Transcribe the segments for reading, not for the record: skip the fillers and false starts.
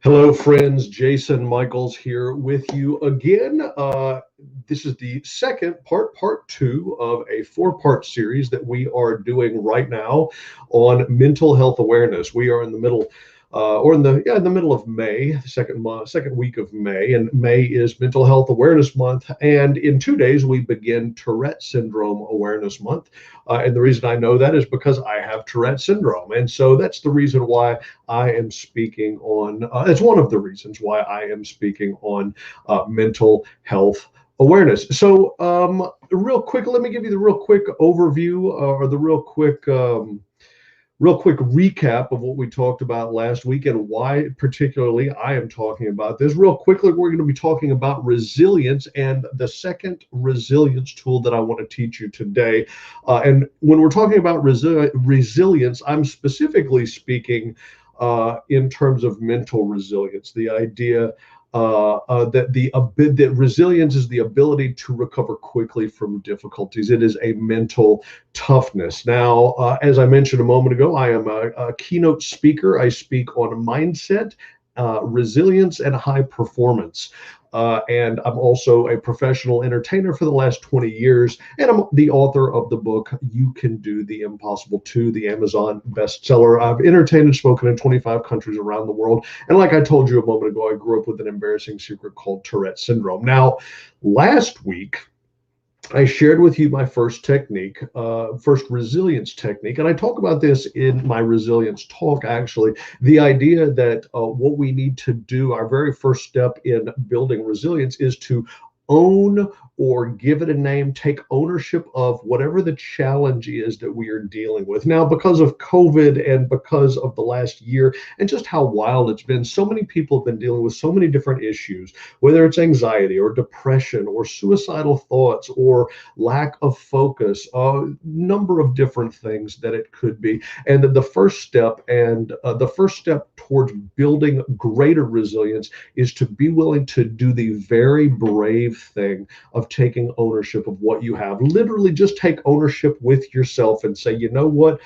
Hello, friends. Jason Michaels here with you again. This is the second part two of a four-part series that we are doing right now on mental health awareness. We are in the middle, or in the middle of May, the second week of May, and May is Mental Health Awareness Month. And in 2 days, we begin Tourette Syndrome Awareness Month. And the reason I know that is because I have Tourette syndrome, and so that's the reason why I am speaking on. It's one of the reasons why I am speaking on mental health awareness. So, real quick, let me give you the real quick overview or the real quick recap of what we talked about last week and why particularly I am talking about this. Real quickly, we're going to be talking about resilience and the second resilience tool that I want to teach you today. And when we're talking about resilience, I'm specifically speaking in terms of mental resilience, the idea that resilience is the ability to recover quickly from difficulties. It is a mental toughness. Now, as I mentioned a moment ago, I am a keynote speaker. I speak on mindset, resilience, and high performance. And I'm also a professional entertainer for the last 20 years. And I'm the author of the book, You Can Do the Impossible Too, the Amazon bestseller. I've entertained and spoken in 25 countries around the world. And like I told you a moment ago, I grew up with an embarrassing secret called Tourette syndrome. Now, last week, I shared with you my first technique, first resilience technique, and I talk about this in my resilience talk, actually. The idea that what we need to do, our very first step in building resilience, is to own or give it a name, take ownership of whatever the challenge is that we are dealing with. Now, because of COVID and because of the last year and just how wild it's been, so many people have been dealing with so many different issues, whether it's anxiety or depression or suicidal thoughts or lack of focus, a number of different things that it could be. And the first step towards building greater resilience is to be willing to do the very brave thing of taking ownership of what you have. Literally just take ownership with yourself and say, you know what?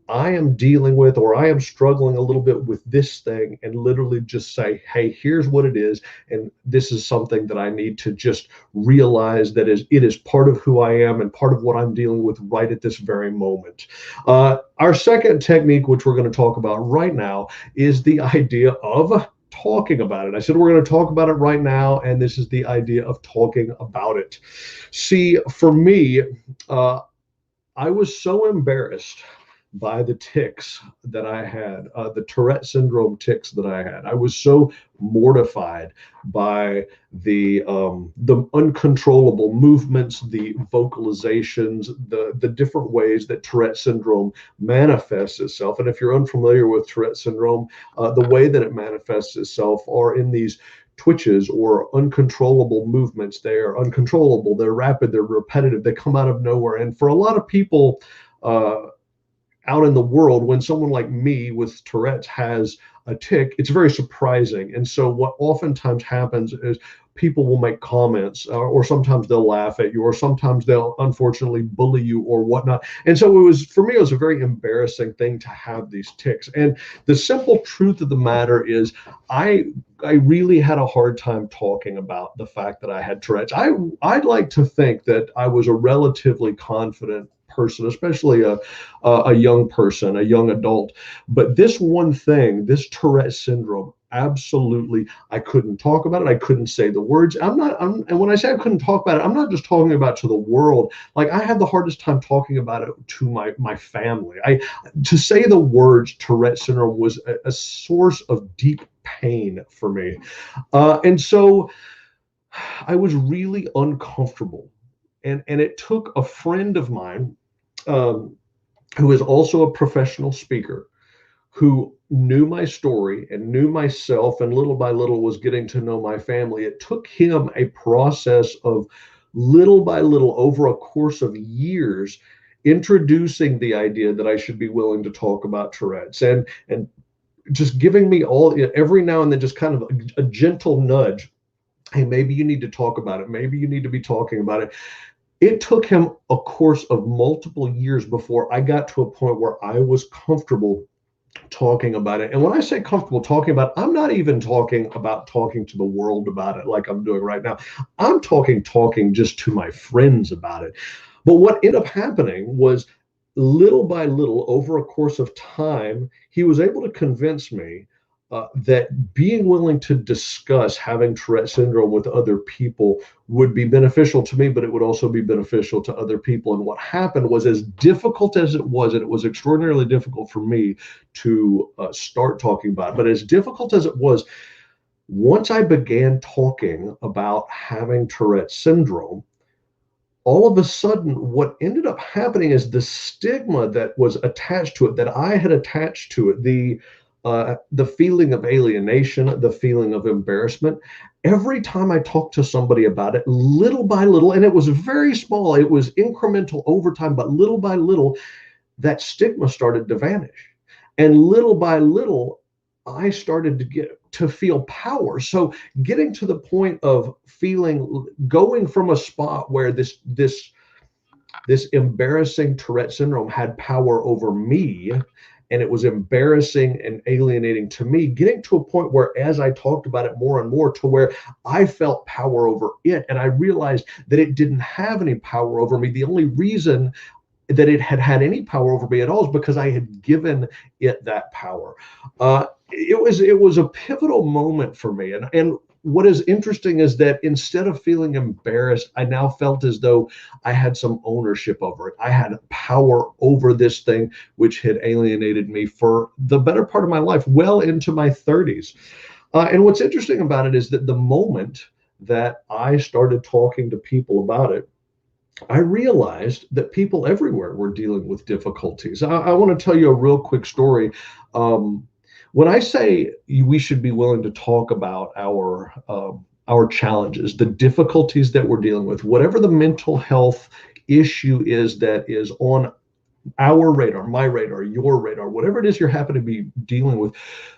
I am dealing with, or I am struggling a little bit with this thing, and literally just say, hey, here's what it is. And this is something that I need to just realize that it is part of who I am and part of what I'm dealing with right at this very moment. Our second technique, which we're going to talk about right now, is the idea of talking about it. I said we're going to talk about it right now, and this is the idea of talking about it. See, for me, I was so embarrassed by the tics that I had, the Tourette syndrome tics that I had. I was so mortified by the uncontrollable movements, the vocalizations, the different ways that Tourette syndrome manifests itself. And if you're unfamiliar with Tourette syndrome, the way that it manifests itself are in these twitches or uncontrollable movements. They are uncontrollable, they're rapid, they're repetitive, they come out of nowhere. And for a lot of people, out in the world, when someone like me with Tourette's has a tic, it's very surprising. And so what oftentimes happens is people will make comments, or sometimes they'll laugh at you, or sometimes they'll unfortunately bully you or whatnot. And so for me, it was a very embarrassing thing to have these tics. And the simple truth of the matter is I really had a hard time talking about the fact that I had Tourette's. I'd like to think that I was a relatively confident person, especially a young person, a young adult. But this one thing, this Tourette syndrome, absolutely, I couldn't talk about it. I couldn't say the words. And when I say I couldn't talk about it, I'm not just talking about to the world. Like, I had the hardest time talking about it to my family. To say the words Tourette syndrome was a source of deep pain for me. And so I was really uncomfortable. And it took a friend of mine, who is also a professional speaker, who knew my story and knew myself, and little by little was getting to know my family. It took him a process of little by little, over a course of years, introducing the idea that I should be willing to talk about Tourette's, and just giving me every now and then just kind of a gentle nudge. Hey, maybe you need to talk about it. Maybe you need to be talking about it. It took him a course of multiple years before I got to a point where I was comfortable talking about it. And when I say comfortable talking about it, I'm not even talking about talking to the world about it like I'm doing right now. I'm talking just to my friends about it. But what ended up happening was little by little, over a course of time, he was able to convince me that being willing to discuss having Tourette syndrome with other people would be beneficial to me, but it would also be beneficial to other people. And what happened was, as difficult as it was, and it was extraordinarily difficult for me to start talking about it, but as difficult as it was, once I began talking about having Tourette syndrome, all of a sudden, what ended up happening is the stigma that was attached to it, that I had attached to it, the feeling of alienation, the feeling of embarrassment. Every time I talked to somebody about it, little by little, and it was very small, it was incremental over time, but little by little, that stigma started to vanish. And little by little, I started to get to feel power. So getting to the point of feeling, going from a spot where this embarrassing Tourette syndrome had power over me, and it was embarrassing and alienating to me, getting to a point where, as I talked about it more and more, to where I felt power over it, and I realized that it didn't have any power over me. The only reason that it had had any power over me at all is because I had given it that power. It was a pivotal moment for me, and what is interesting is that instead of feeling embarrassed, I now felt as though I had some ownership over it. I had power over this thing which had alienated me for the better part of my life, well into my 30s. And what's interesting about it is that the moment that I started talking to people about it, I realized that people everywhere were dealing with difficulties. I want to tell you a real quick story. Um, when I say we should be willing to talk about our challenges, the difficulties that we're dealing with, whatever the mental health issue is that is on our radar, my radar, your radar, whatever it is you're happen to be dealing with.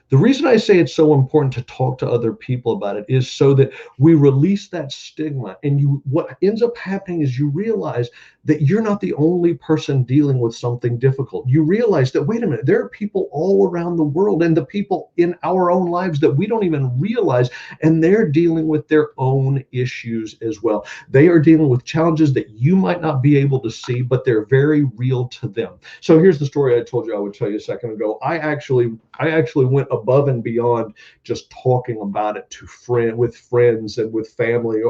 The reason I say it's so important to talk to other people about it is so that we release that stigma. And what ends up happening is you realize that you're not the only person dealing with something difficult. You realize that, wait a minute, there are people all around the world, and the people in our own lives that we don't even realize, and they're dealing with their own issues as well. They are dealing with challenges that you might not be able to see, but they're very real to them. So here's the story I told you I would tell you a second ago. I actually went above and beyond just talking about it with friends and with family,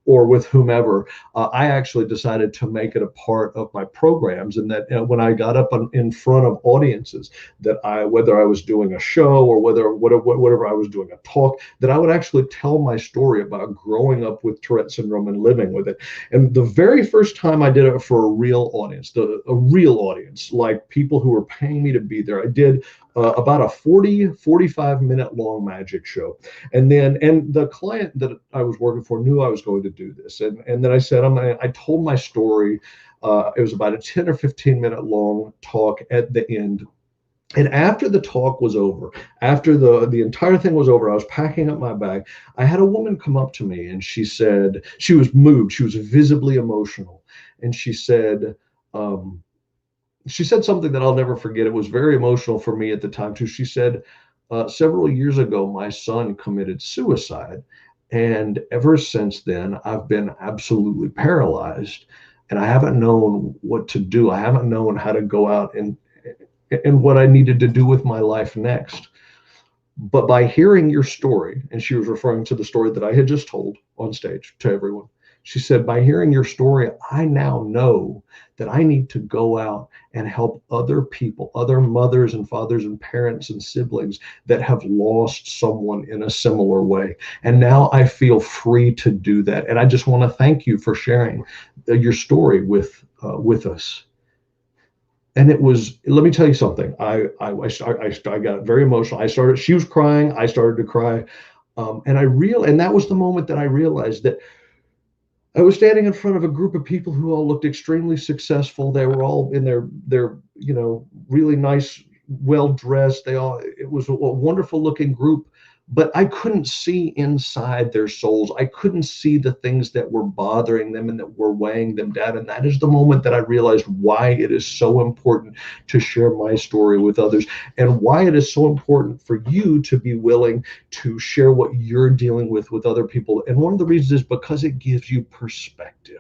or with whomever. I actually decided to make it a part of my programs, and that when I got up in front of audiences, that whether I was doing a show or whatever I was doing a talk, that I would actually tell my story about growing up with Tourette syndrome and living with it. And the very first time I did it for a real audience, a real audience, like people who were paying me to be there, I did about a 45-minute long magic show. And the client that I was working for knew I was going to do this. And then I said, I told my story. It was about a 10 or 15-minute long talk at the end. And after the talk was over, after the entire thing was over, I was packing up my bag. I had a woman come up to me, and she said, she was moved. She was visibly emotional. And um, she said something that I'll never forget. It was very emotional for me at the time too. She said, several years ago, my son committed suicide. And ever since then, I've been absolutely paralyzed, and I haven't known what to do. I haven't known how to go out and what I needed to do with my life next. But by hearing your story, and she was referring to the story that I had just told on stage to everyone, she said, by hearing your story, I now know that I need to go out and help other people, other mothers and fathers and parents and siblings that have lost someone in a similar way. And now I feel free to do that. And I just want to thank you for sharing your story with us. And it was, let me tell you something. I got very emotional. She was crying. I started to cry. And that was the moment that I realized that I was standing in front of a group of people who all looked extremely successful. They were all in their really nice, well dressed. It was a wonderful looking group, but I couldn't see inside their souls. I couldn't see the things that were bothering them and that were weighing them down. And that is the moment that I realized why it is so important to share my story with others, and why it is so important for you to be willing to share what you're dealing with other people. And one of the reasons is because it gives you perspective.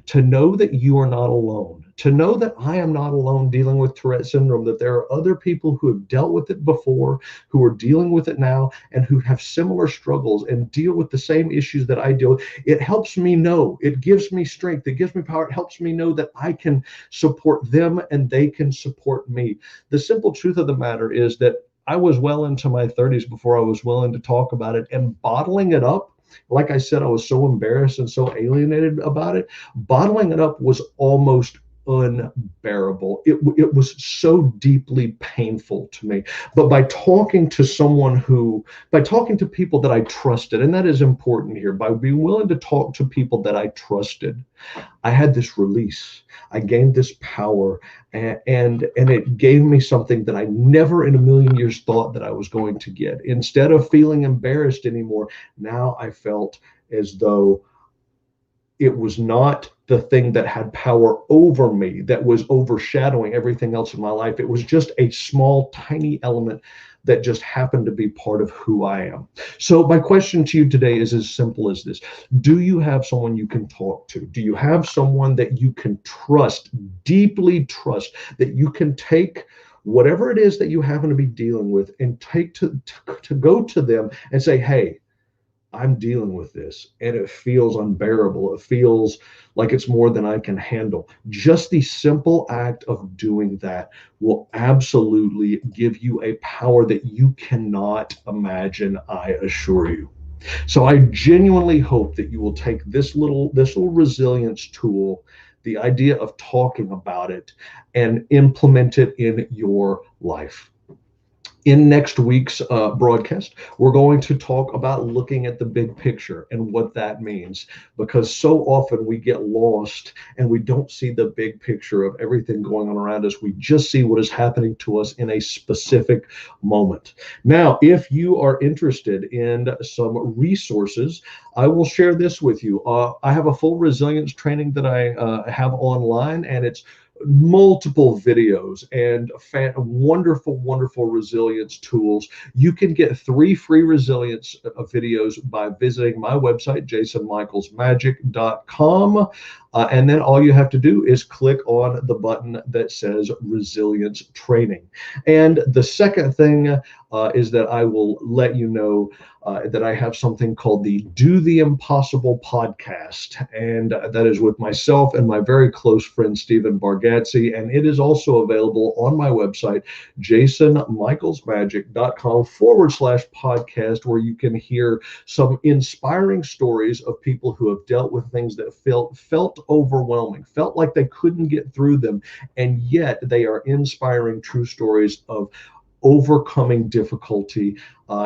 To know that you are not alone, to know that I am not alone dealing with Tourette syndrome, that there are other people who have dealt with it before, who are dealing with it now, and who have similar struggles and deal with the same issues that I deal with. It helps me know, it gives me strength, it gives me power, it helps me know that I can support them and they can support me. The simple truth of the matter is that I was well into my 30s before I was willing to talk about it, and bottling it up, like I said, I was so embarrassed and so alienated about it. Bottling it up was almost unbearable. It was so deeply painful to me. But by talking to by talking to people that I trusted, and that is important here, by being willing to talk to people that I trusted, I had this release. I gained this power, and it gave me something that I never in a million years thought that I was going to get. Instead of feeling embarrassed anymore, now I felt as though it was not the thing that had power over me, that was overshadowing everything else in my life. It was just a small, tiny element that just happened to be part of who I am. So my question to you today is as simple as this. Do you have someone you can talk to? Do you have someone that you can trust, deeply trust, that you can take whatever it is that you happen to be dealing with and take to go to them and say, hey, I'm dealing with this and it feels unbearable. It feels like it's more than I can handle. Just the simple act of doing that will absolutely give you a power that you cannot imagine, I assure you. So I genuinely hope that you will take this little resilience tool, the idea of talking about it, and implement it in your life. In next week's broadcast, we're going to talk about looking at the big picture and what that means, because so often we get lost and we don't see the big picture of everything going on around us. We just see what is happening to us in a specific moment. Now, if you are interested in some resources, I will share this with you. I have a full resilience training that I have online, and it's multiple videos and wonderful, wonderful resilience tools. You can get 3 free resilience videos by visiting my website, jasonmichaelsmagic.com. And then all you have to do is click on the button that says resilience training. And the second thing is that I will let you know that I have something called the Do the Impossible podcast. And that is with myself and my very close friend, Stephen Bargatze. And it is also available on my website, jasonmichaelsmagic.com/podcast, where you can hear some inspiring stories of people who have dealt with things that felt overwhelming, felt like they couldn't get through them. And yet they are inspiring true stories of overcoming difficulty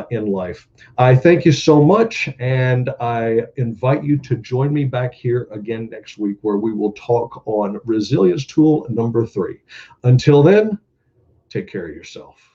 in life. I thank you so much, and I invite you to join me back here again next week, where we will talk on resilience tool number 3. Until then, take care of yourself.